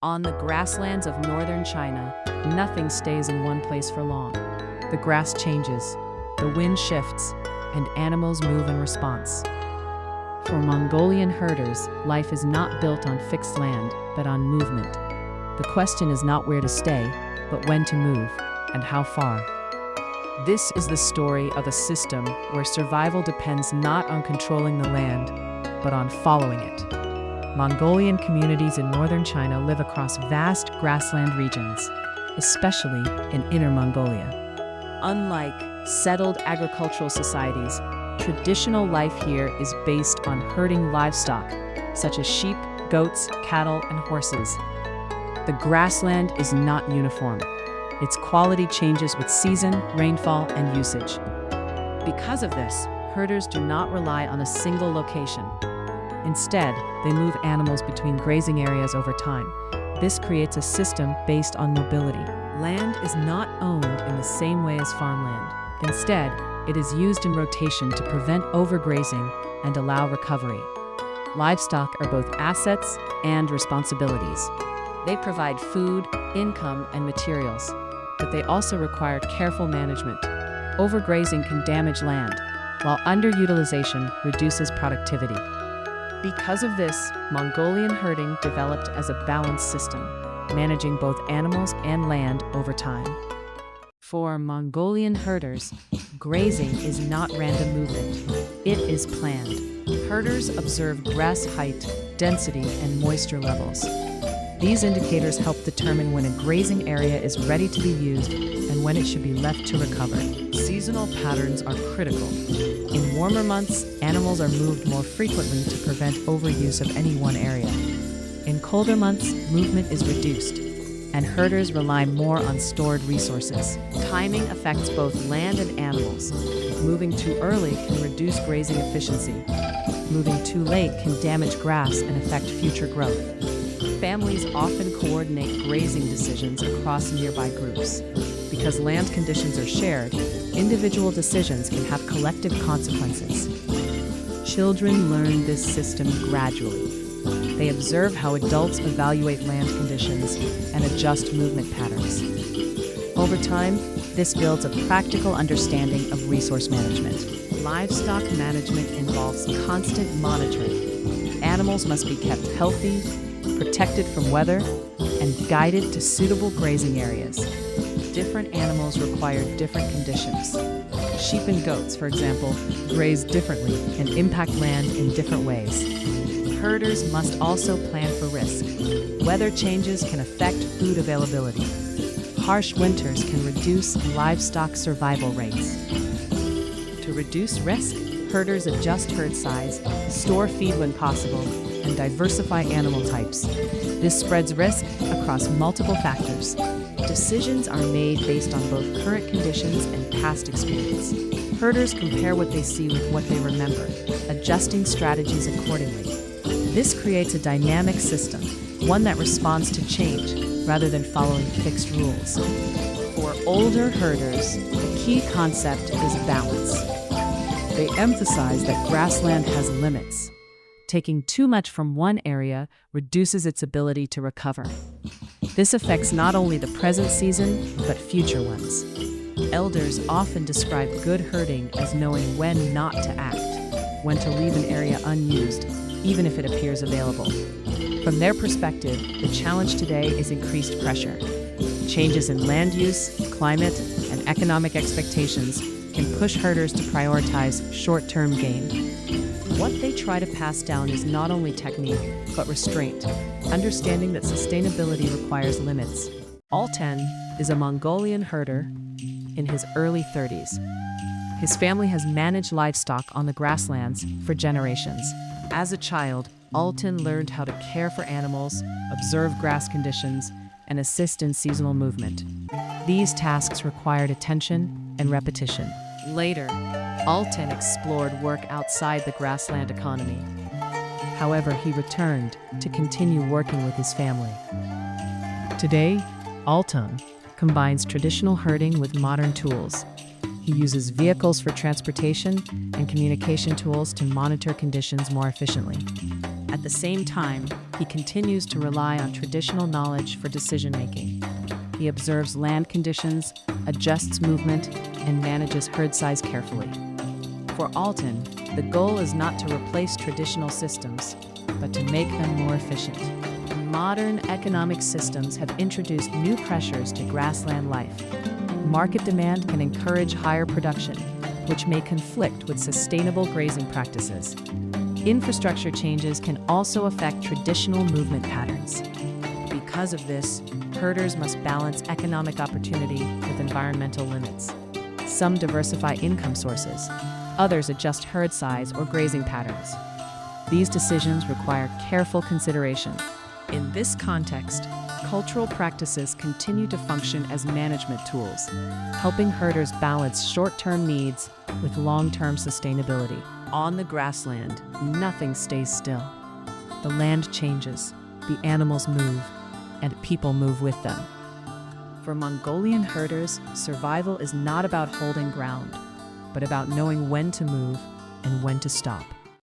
On the grasslands of northern China, nothing stays in one place for long. The grass changes, the wind shifts, and animals move in response. For Mongolian herders, life is not built on fixed land, but on movement. The question is not where to stay, but when to move, and how far. This is the story of a system where survival depends not on controlling the land, but on following it. Mongolian communities in northern China live across vast grassland regions, especially in Inner Mongolia. Unlike settled agricultural societies, traditional life here is based on herding livestock, such as sheep, goats, cattle, and horses. The grassland is not uniform. Its quality changes with season, rainfall, and usage. Because of this, herders do not rely on a single location. Instead, they move animals between grazing areas over time. This creates a system based on mobility. Land is not owned in the same way as farmland. Instead, it is used in rotation to prevent overgrazing and allow recovery. Livestock are both assets and responsibilities. They provide food, income, and materials, but they also require careful management. Overgrazing can damage land, while underutilization reduces productivity. Because of this, Mongolian herding developed as a balanced system, managing both animals and land over time. For Mongolian herders, grazing is not random movement. It is planned. Herders observe grass height, density, and moisture levels. These indicators help determine when a grazing area is ready to be used and when it should be left to recover. Seasonal patterns are critical. In warmer months, animals are moved more frequently to prevent overuse of any one area. In colder months, movement is reduced, and herders rely more on stored resources. Timing affects both land and animals. Moving too early can reduce grazing efficiency. Moving too late can damage grass and affect future growth. Families often coordinate grazing decisions across nearby groups. Because land conditions are shared, individual decisions can have collective consequences. Children learn this system gradually. They observe how adults evaluate land conditions and adjust movement patterns. Over time, this builds a practical understanding of resource management. Livestock management involves constant monitoring. Animals must be kept healthy, protected from weather, and guided to suitable grazing areas. Different animals require different conditions. Sheep and goats, for example, graze differently and impact land in different ways. Herders must also plan for risk. Weather changes can affect food availability. Harsh winters can reduce livestock survival rates. To reduce risk, herders adjust herd size, store feed when possible, and diversify animal types. This spreads risk across multiple factors. Decisions are made based on both current conditions and past experience. Herders compare what they see with what they remember, adjusting strategies accordingly. This creates a dynamic system, one that responds to change rather than following fixed rules. For older herders, the key concept is balance. They emphasize that grassland has limits. Taking too much from one area reduces its ability to recover. This affects not only the present season, but future ones. Elders often describe good herding as knowing when not to act, when to leave an area unused, even if it appears available. From their perspective, the challenge today is increased pressure. Changes in land use, climate, and economic expectations can push herders to prioritize short-term gain. What they try to pass down is not only technique, but restraint, understanding that sustainability requires limits. Alten is a Mongolian herder in his early 30s. His family has managed livestock on the grasslands for generations. As a child, Alten learned how to care for animals, observe grass conditions, and assist in seasonal movement. These tasks required attention and repetition. Later, Alten explored work outside the grassland economy. However, he returned to continue working with his family. Today, Alten combines traditional herding with modern tools. He uses vehicles for transportation and communication tools to monitor conditions more efficiently. At the same time, he continues to rely on traditional knowledge for decision-making. He observes land conditions, adjusts movement, and manages herd size carefully. For Alton, the goal is not to replace traditional systems, but to make them more efficient. Modern economic systems have introduced new pressures to grassland life. Market demand can encourage higher production, which may conflict with sustainable grazing practices. Infrastructure changes can also affect traditional movement patterns. Because of this, herders must balance economic opportunity with environmental limits. Some diversify income sources, others adjust herd size or grazing patterns. These decisions require careful consideration. In this context, cultural practices continue to function as management tools, helping herders balance short-term needs with long-term sustainability. On the grassland, nothing stays still. The land changes, the animals move, and people move with them. For Mongolian herders, survival is not about holding ground, but about knowing when to move and when to stop.